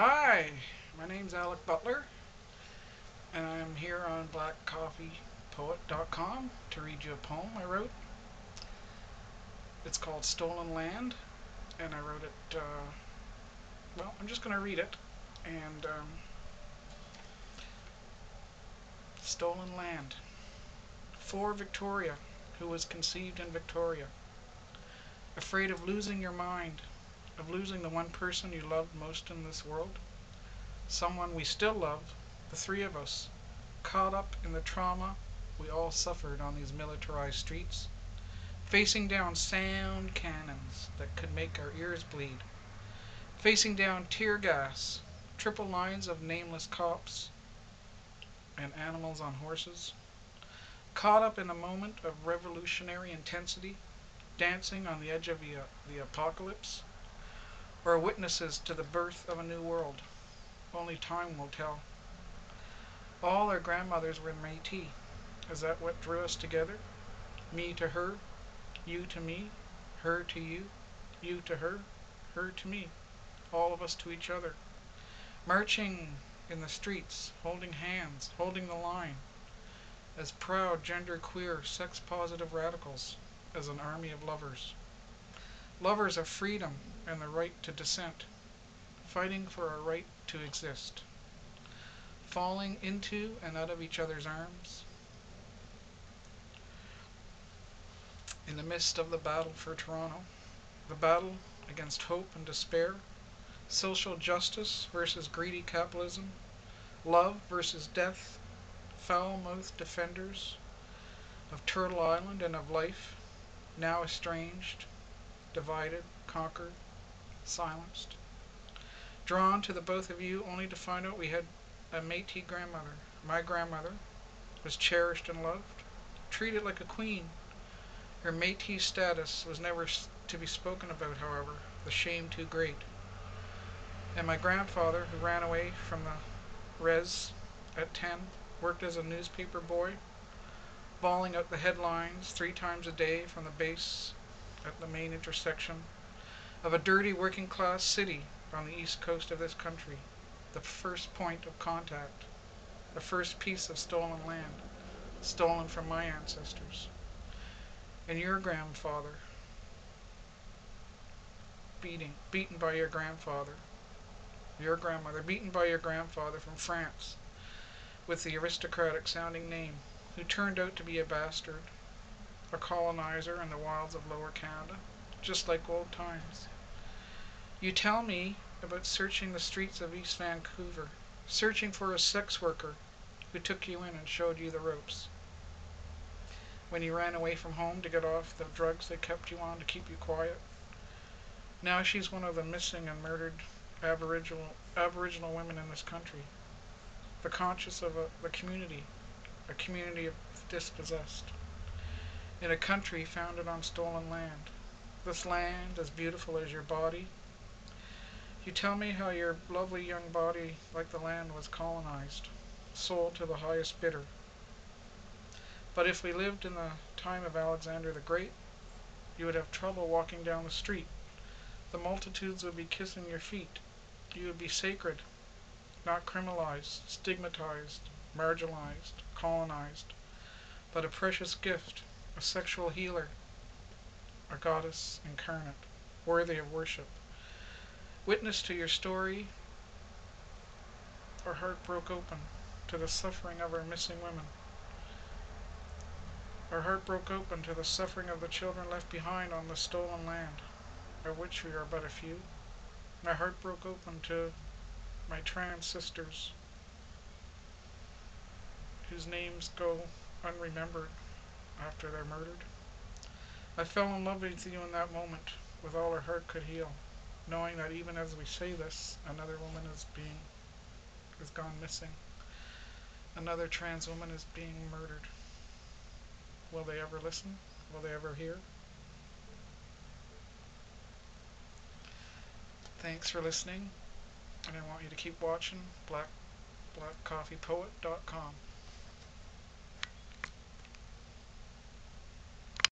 Hi, my name's Alec Butler, and I'm here on blackcoffeepoet.com to read you a poem I wrote. It's called Stolen Land, and I wrote it, I'm just going to read it. And Stolen Land. For Victoria, who was conceived in Victoria, afraid of losing your mind, of losing the one person you loved most in this world, someone we still love, the three of us, caught up in the trauma we all suffered on these militarized streets, facing down sound cannons that could make our ears bleed, facing down tear gas, triple lines of nameless cops, and animals on horses, caught up in a moment of revolutionary intensity, dancing on the edge of the apocalypse, or witnesses to the birth of a new world. Only time will tell. All our grandmothers were Métis. Is that what drew us together? Me to her, you to me, her to you, you to her, her to me, all of us to each other, marching in the streets, holding hands, holding the line, as proud, genderqueer, sex-positive radicals as an army of lovers. Lovers of freedom and the right to dissent, fighting for our right to exist, falling into and out of each other's arms, in the midst of the battle for Toronto, the battle against hope and despair, social justice versus greedy capitalism, love versus death, foul-mouthed defenders of Turtle Island and of life, now estranged, divided, conquered, silenced. Drawn to the both of you only to find out we had a Métis grandmother. My grandmother was cherished and loved, treated like a queen. Her Métis status was never to be spoken about, however, the shame too great. And my grandfather, who ran away from the res at 10, worked as a newspaper boy, bawling out the headlines 3 times a day from the base at the main intersection of a dirty working class city on the east coast of this country, the first point of contact, the first piece of stolen land, stolen from my ancestors. And your grandfather, beaten by your grandfather, your grandmother, beaten by your grandfather from France, with the aristocratic sounding name, who turned out to be a bastard, a colonizer in the wilds of Lower Canada, just like old times. You tell me about searching the streets of East Vancouver, searching for a sex worker who took you in and showed you the ropes, when you ran away from home to get off the drugs they kept you on to keep you quiet. Now she's one of the missing and murdered Aboriginal women in this country, the conscience of a community of dispossessed, in a country founded on stolen land. This land as beautiful as your body. You tell me how your lovely young body, like the land, was colonized, sold to the highest bidder. But if we lived in the time of Alexander the Great, you would have trouble walking down the street. The multitudes would be kissing your feet. You would be sacred, not criminalized, stigmatized, marginalized, colonized, but a precious gift, a sexual healer, a goddess incarnate, worthy of worship. Witness to your story, our heart broke open to the suffering of our missing women. Our heart broke open to the suffering of the children left behind on the stolen land, of which we are but a few. My heart broke open to my trans sisters, whose names go unremembered after they're murdered. I fell in love with you in that moment, with all our heart could heal, knowing that even as we say this, another woman is gone missing. Another trans woman is being murdered. Will they ever listen? Will they ever hear? Thanks for listening, and I want you to keep watching blackcoffeepoet.com.